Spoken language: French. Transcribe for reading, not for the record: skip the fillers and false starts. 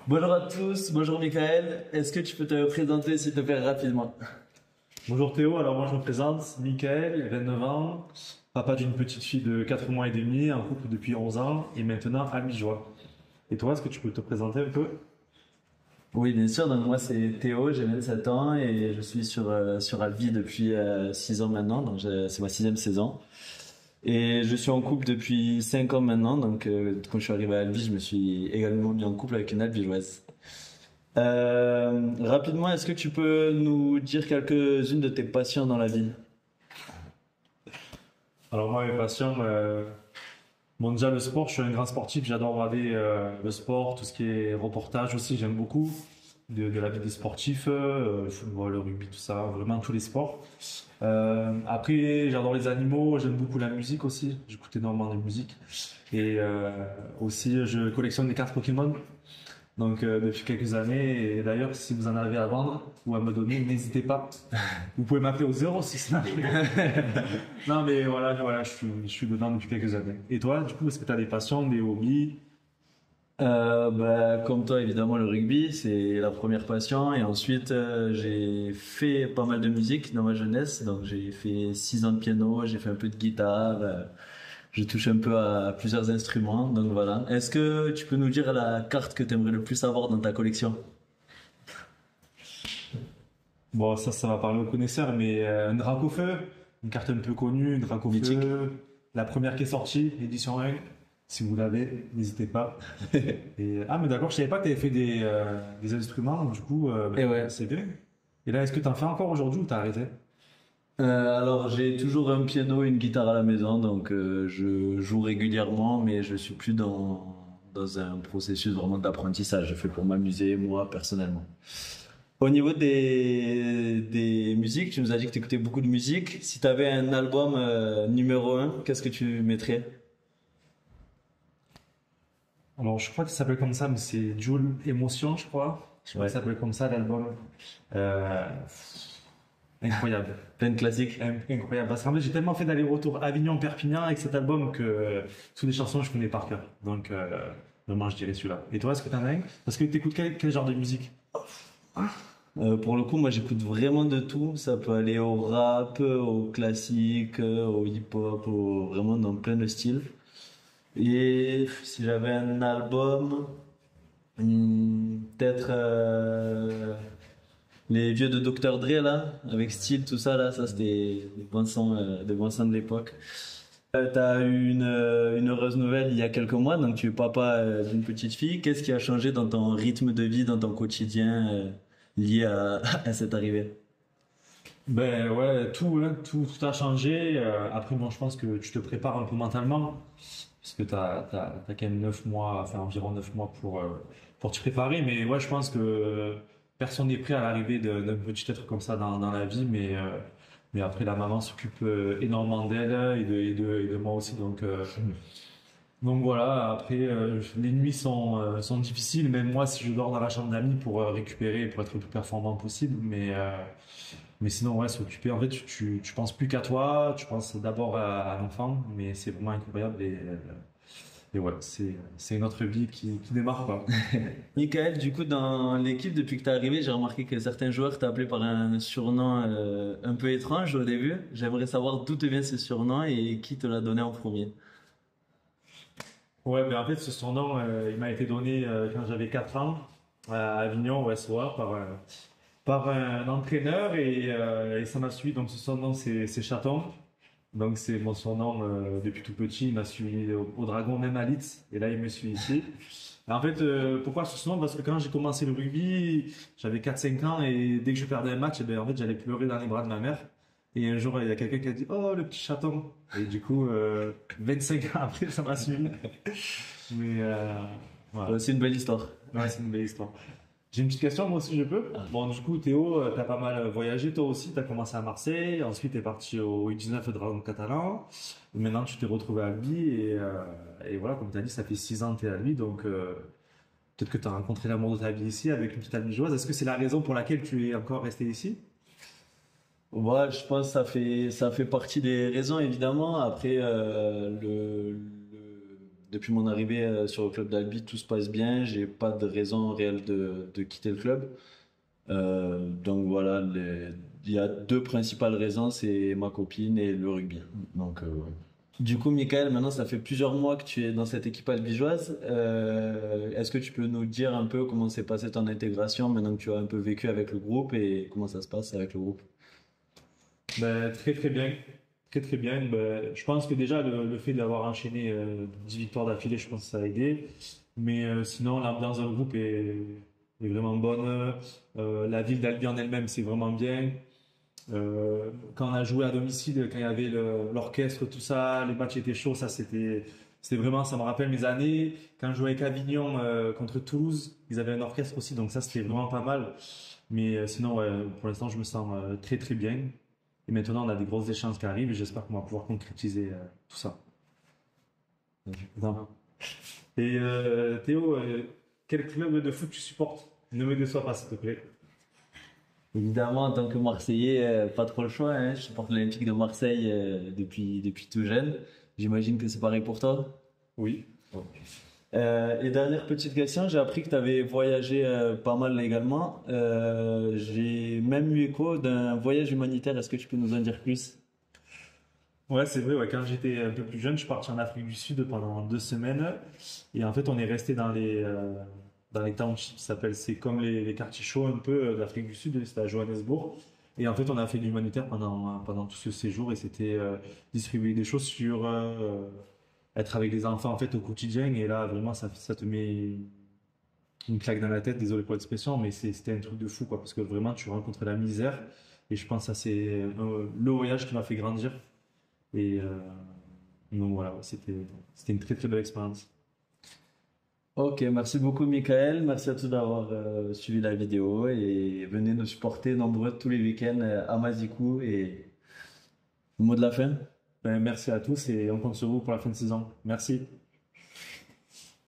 Bonjour à tous, bonjour Michael. Est-ce que tu peux te présenter s'il te plaît rapidement? Bonjour Théo, alors moi je me présente, Michael, 29 ans, papa d'une petite fille de 4 mois et demi, en couple depuis 11 ans et maintenant ami-joie. Et toi, est-ce que tu peux te présenter un peu? Oui, bien sûr. Donc moi c'est Théo, j'ai 27 ans et je suis sur Albi depuis 6 ans maintenant. Donc c'est ma sixième saison. Et je suis en couple depuis 5 ans maintenant. Donc quand je suis arrivé à Albi, je me suis également mis en couple avec une Albigeoise. Rapidement, est-ce que tu peux nous dire quelques-unes de tes passions dans la vie? Alors moi mes passions, bon déjà le sport, je suis un grand sportif, j'adore regarder le sport, tout ce qui est reportage aussi, j'aime beaucoup de la vie des sportifs, le football, le rugby, tout ça, vraiment tous les sports. Après j'adore les animaux, j'aime beaucoup la musique aussi, j'écoute énormément de musique et aussi je collectionne des cartes Pokémon. Donc depuis quelques années, et d'ailleurs si vous en avez à vendre ou à me donner, n'hésitez pas. Vous pouvez m'appeler au 06. Non mais voilà, je suis dedans depuis quelques années. Et toi, du coup, est-ce que tu as des passions, des hobbies? Comme toi, évidemment, le rugby, c'est la première passion. Et ensuite, j'ai fait pas mal de musique dans ma jeunesse. Donc, j'ai fait 6 ans de piano, j'ai fait un peu de guitare. Je touche un peu à plusieurs instruments. Donc, voilà. Est-ce que tu peux nous dire la carte que tu aimerais le plus avoir dans ta collection? Bon, ça va parler aux connaisseurs, mais un Dracofeu, une carte un peu connue, Mythique. Dracofeu, la première qui est sortie, édition 1. Si vous l'avez, n'hésitez pas. Et, ah, mais d'accord, je savais pas que tu avais fait des instruments, du coup, Et ouais. c'est bien. Et là, est-ce que tu en fais encore aujourd'hui ou t'as arrêté? Alors, j'ai toujours un piano et une guitare à la maison. Donc, je joue régulièrement, mais je suis plus dans un processus vraiment d'apprentissage. Je fais pour m'amuser, moi, personnellement. Au niveau des musiques, tu nous as dit que tu écoutais beaucoup de musique. Si tu avais un album numéro un, qu'est-ce que tu mettrais? Alors, je crois que ça s'appelle comme ça, mais c'est Joule Émotion, je crois. Je crois que Ouais, ça s'appelle comme ça, l'album. Euh, Incroyable. plein de classiques. Incroyable. Parce qu'en fait, j'ai tellement fait d'aller-retour Avignon-Perpignan avec cet album que toutes les chansons, je connais par cœur. Donc, vraiment, je dirais celui-là. Et toi, est-ce que t'en as un? Parce que t'écoutes quel genre de musique? Pour le coup, moi j'écoute vraiment de tout. Ça peut aller au rap, au classique, au hip-hop, vraiment dans plein de styles. Et si j'avais un album, peut-être les vieux de Dr. Dre là, avec style, tout ça là, ça c'était des bons sons de l'époque. T'as eu une heureuse nouvelle il y a quelques mois, donc tu es papa d'une petite fille. Qu'est-ce qui a changé dans ton rythme de vie, dans ton quotidien lié à cette arrivée? Ben ouais, tout, hein, tout a changé. Après, bon, je pense que tu te prépares un peu mentalement. Parce que t'as quand même 9 mois, enfin environ 9 mois pour t'y préparer. Mais ouais, je pense que personne n'est prêt à l'arrivée d'un petit être comme ça dans la vie. Mais après, la maman s'occupe énormément d'elle et de moi aussi. Donc voilà, après, les nuits sont difficiles. Même moi, si je dors dans la chambre d'amis pour récupérer, pour être le plus performant possible. Mais sinon, ouais, s'occuper. En fait, tu penses plus qu'à toi, tu penses d'abord à l'enfant, mais c'est vraiment incroyable et ouais, c'est une autre vie qui démarre, quoi. Michael, du coup, dans l'équipe, depuis que t'es arrivé, j'ai remarqué que certains joueurs t'appelaient par un surnom un peu étrange au début. J'aimerais savoir d'où te vient ce surnom et qui te l'a donné en premier. Ouais, ben en fait, ce surnom, il m'a été donné quand j'avais 4 ans à Avignon, au SOA, par un entraîneur et ça m'a suivi. Donc, ce surnom, c'est Chaton. Donc, c'est mon surnom depuis tout petit. Il m'a suivi au Dragon, même à Leeds. Et là, il me suit ici. Et en fait, pourquoi ce surnom? Parce que quand j'ai commencé le rugby, j'avais 4 5 ans et dès que je perdais un match, eh ben, en fait, j'allais pleurer dans les bras de ma mère. Et un jour, il y a quelqu'un qui a dit, oh, le petit chaton. Et du coup, 25 ans après, ça m'a suivi. Mais voilà. C'est une belle histoire. Ouais, c'est une belle histoire. J'ai une petite question, moi aussi, je peux. Bon, du coup, Théo, t'as pas mal voyagé, toi aussi. T'as commencé à Marseille, ensuite t'es parti au U19 Dragon catalan. Maintenant, tu t'es retrouvé à Albi et voilà, comme t'as dit, ça fait 6 ans que t'es à Albi, donc peut-être que t'as rencontré l'amour de ta vie ici avec une petite Albigeoise. Est-ce que c'est la raison pour laquelle tu es encore resté ici? Ouais, je pense que ça fait partie des raisons évidemment. Après, depuis mon arrivée sur le club d'Albi, tout se passe bien. J'ai pas de raison réelle de quitter le club. Donc voilà, il y a deux principales raisons, c'est ma copine et le rugby. Donc, ouais. Du coup, Michael, maintenant ça fait plusieurs mois que tu es dans cette équipe albigeoise. Est-ce que tu peux nous dire un peu comment s'est passée ton intégration maintenant que tu as un peu vécu avec le groupe et comment ça se passe avec le groupe? Ben, très très bien. Très très bien. Ben, je pense que déjà le fait d'avoir enchaîné 10 victoires d'affilée, je pense que ça a aidé. Mais sinon, l'ambiance dans le groupe est vraiment bonne. La ville d'Albi en elle-même, c'est vraiment bien. Quand on a joué à domicile, quand il y avait l'orchestre, tout ça, les matchs étaient chauds, ça c'était vraiment, ça me rappelle mes années. Quand je jouais avec Avignon contre Toulouse, ils avaient un orchestre aussi, donc ça c'était vraiment pas mal. Mais sinon, ouais, pour l'instant, je me sens très très bien. Et maintenant, on a des grosses échéances qui arrivent et j'espère qu'on va pouvoir concrétiser tout ça. Non. Et Théo, quel club de foot tu supportes? Ne me déçois pas, s'il te plaît. Évidemment, en tant que Marseillais, pas trop le choix, hein. Je supporte l'Olympique de Marseille depuis tout jeune. J'imagine que c'est pareil pour toi. Oui. Et dernière petite question, j'ai appris que tu avais voyagé pas mal également. J'ai même eu écho d'un voyage humanitaire. Est-ce que tu peux nous en dire plus? Ouais, c'est vrai, ouais. Quand j'étais un peu plus jeune, je suis parti en Afrique du Sud pendant 2 semaines. Et en fait, on est resté dans les townships, c'est comme les quartiers chauds un peu d'Afrique du Sud, c'était à Johannesburg. Et en fait, on a fait de l'humanitaire pendant tout ce séjour et c'était distribuer des chaussures, être avec les enfants en fait au quotidien. Et là, vraiment, ça te met une claque dans la tête, désolé pour l'expression, mais c'était un truc de fou, quoi, parce que vraiment, tu rencontres la misère. Et je pense que ça, c'est le voyage qui m'a fait grandir. Et donc voilà, ouais, c'était une très très belle expérience. Ok, merci beaucoup Michael. Merci à tous d'avoir suivi la vidéo et venez nous supporter nombreux tous les week-ends à Mazikou et le mot de la fin. Ben, merci à tous et on compte sur vous pour la fin de saison. Merci.